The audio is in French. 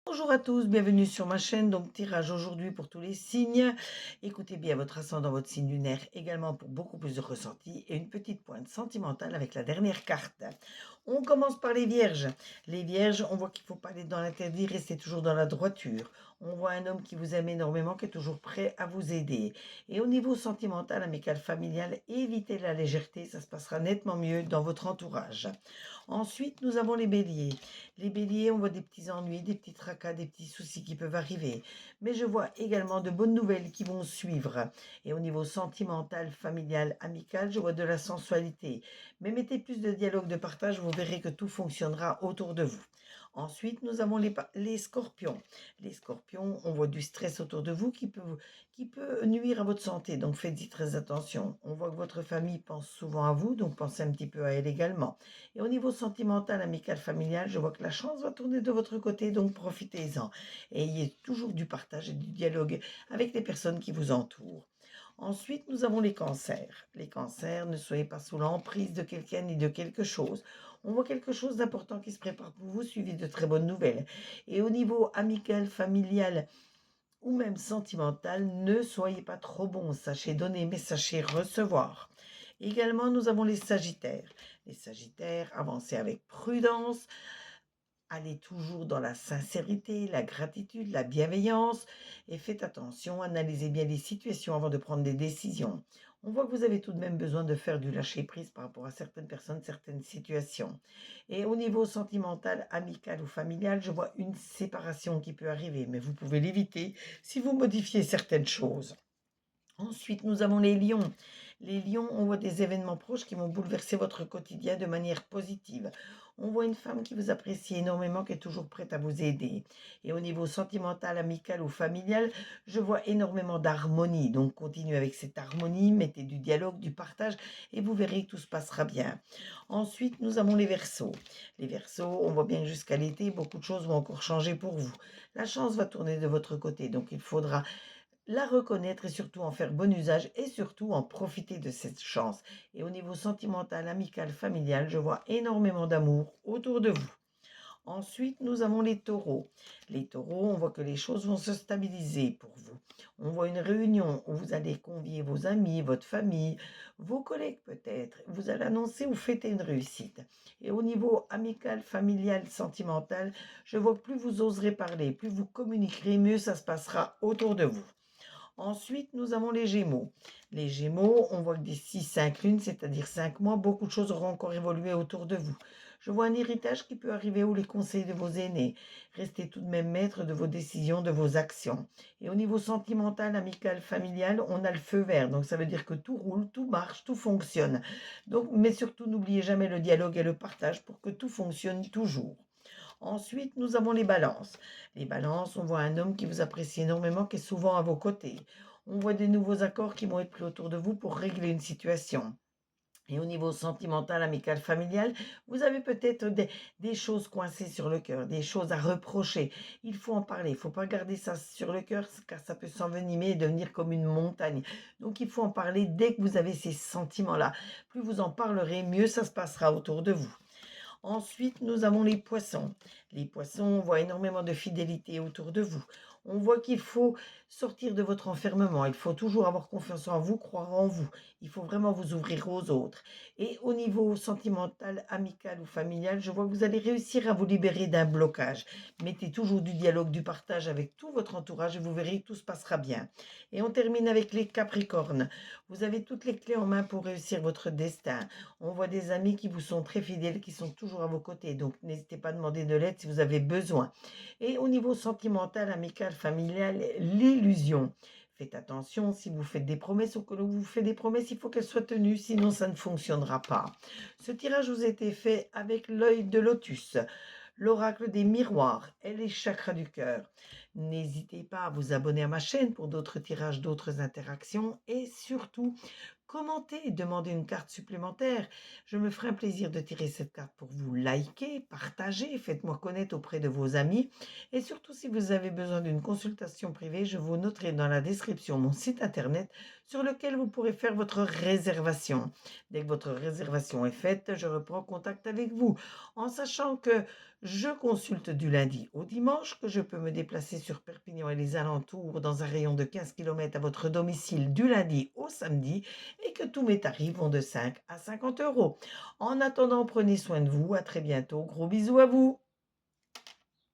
Bonjour à tous, bienvenue sur ma chaîne. Donc, tirage aujourd'hui pour tous les signes. Écoutez bien votre ascendant, votre signe lunaire également pour beaucoup plus de ressenti et une petite pointe sentimentale avec la dernière carte. On commence par les vierges. Les vierges, on voit qu'il ne faut pas aller dans l'interdit, rester toujours dans la droiture. On voit un homme qui vous aime énormément, qui est toujours prêt à vous aider. Et au niveau sentimental, amical, familial, évitez la légèreté, ça se passera nettement mieux dans votre entourage. Ensuite, nous avons les béliers. Les béliers, on voit des petits ennuis, des petits tracas, des petits soucis qui peuvent arriver. Mais je vois également de bonnes nouvelles qui vont suivre. Et au niveau sentimental, familial, amical, je vois de la sensualité. Mais mettez plus de dialogue, de partage, vous verrez que tout fonctionnera autour de vous. Ensuite, nous avons les scorpions. Les scorpions, on voit du stress autour de vous qui peut nuire à votre santé. Donc faites-y très attention. On voit que votre famille pense souvent à vous, donc pensez un petit peu à elle également. Et au niveau sentimental, amical, familial, je vois que la chance va tourner de votre côté, donc profitez-en. Et ayez toujours du partage et du dialogue avec les personnes qui vous entourent. Ensuite, nous avons les cancers. Les cancers, ne soyez pas sous l'emprise de quelqu'un ni de quelque chose. On voit quelque chose d'important qui se prépare pour vous, suivi de très bonnes nouvelles. Et au niveau amical, familial ou même sentimental, ne soyez pas trop bon. Sachez donner, mais sachez recevoir. Également, nous avons les sagittaires. Les sagittaires, avancez avec prudence, allez toujours dans la sincérité, la gratitude, la bienveillance et faites attention, analysez bien les situations avant de prendre des décisions. On voit que vous avez tout de même besoin de faire du lâcher-prise par rapport à certaines personnes, certaines situations. Et au niveau sentimental, amical ou familial, je vois une séparation qui peut arriver, mais vous pouvez l'éviter si vous modifiez certaines choses. Ensuite, nous avons les lions. Les lions, on voit des événements proches qui vont bouleverser votre quotidien de manière positive. On voit une femme qui vous apprécie énormément, qui est toujours prête à vous aider. Et au niveau sentimental, amical ou familial, je vois énormément d'harmonie. Donc, continuez avec cette harmonie, mettez du dialogue, du partage, et vous verrez que tout se passera bien. Ensuite, nous avons les verseaux. Les verseaux, on voit bien que jusqu'à l'été, beaucoup de choses vont encore changer pour vous. La chance va tourner de votre côté, donc il faudra la reconnaître et surtout en faire bon usage et surtout en profiter de cette chance. Et au niveau sentimental, amical, familial, je vois énormément d'amour autour de vous. Ensuite, nous avons les taureaux. Les taureaux, on voit que les choses vont se stabiliser pour vous. On voit une réunion où vous allez convier vos amis, votre famille, vos collègues peut-être. Vous allez annoncer ou fêter une réussite. Et au niveau amical, familial, sentimental, je vois que plus vous oserez parler, plus vous communiquerez, mieux ça se passera autour de vous. Ensuite, nous avons les Gémeaux. Les Gémeaux, on voit que d'ici 5 lunes, c'est-à-dire 5 mois, beaucoup de choses auront encore évolué autour de vous. Je vois un héritage qui peut arriver ou les conseils de vos aînés. Restez tout de même maître de vos décisions, de vos actions. Et au niveau sentimental, amical, familial, on a le feu vert. Donc ça veut dire que tout roule, tout marche, tout fonctionne. Donc, mais surtout, n'oubliez jamais le dialogue et le partage pour que tout fonctionne toujours. Ensuite, nous avons les balances. Les balances, on voit un homme qui vous apprécie énormément, qui est souvent à vos côtés. On voit des nouveaux accords qui vont être pris autour de vous pour régler une situation. Et au niveau sentimental, amical, familial, vous avez peut-être des choses coincées sur le cœur, des choses à reprocher. Il faut en parler, il ne faut pas garder ça sur le cœur car ça peut s'envenimer et devenir comme une montagne. Donc il faut en parler dès que vous avez ces sentiments-là. Plus vous en parlerez, mieux ça se passera autour de vous. Ensuite, nous avons les poissons. Les poissons, on voit énormément de fidélité autour de vous. On voit qu'il faut sortir de votre enfermement. Il faut toujours avoir confiance en vous, croire en vous. Il faut vraiment vous ouvrir aux autres. Et au niveau sentimental, amical ou familial, je vois que vous allez réussir à vous libérer d'un blocage. Mettez toujours du dialogue, du partage avec tout votre entourage et vous verrez que tout se passera bien. Et on termine avec les capricornes. Vous avez toutes les clés en main pour réussir votre destin. On voit des amis qui vous sont très fidèles, qui sont toujours à vos côtés. Donc, n'hésitez pas à demander de l'aide si vous avez besoin. Et au niveau sentimental, amical, familial, l'illusion. Faites attention, si vous faites des promesses ou que l'on vous fait des promesses, il faut qu'elles soient tenues, sinon ça ne fonctionnera pas. Ce tirage vous a été fait avec l'œil de lotus, l'oracle des miroirs et les chakras du cœur. N'hésitez pas à vous abonner à ma chaîne pour d'autres tirages, d'autres interactions et surtout, commentez, demandez une carte supplémentaire. Je me ferai un plaisir de tirer cette carte pour vous. Likez, partagez, faites-moi connaître auprès de vos amis. Et surtout, si vous avez besoin d'une consultation privée, je vous noterai dans la description mon site internet sur lequel vous pourrez faire votre réservation. Dès que votre réservation est faite, je reprends contact avec vous en sachant que Je consulte du lundi au dimanche, que je peux me déplacer sur Perpignan et les alentours dans un rayon de 15 kilomètres à votre domicile du lundi au samedi et que tous mes tarifs vont de 5 à 50 euros. En attendant, prenez soin de vous. À très bientôt. Gros bisous à vous.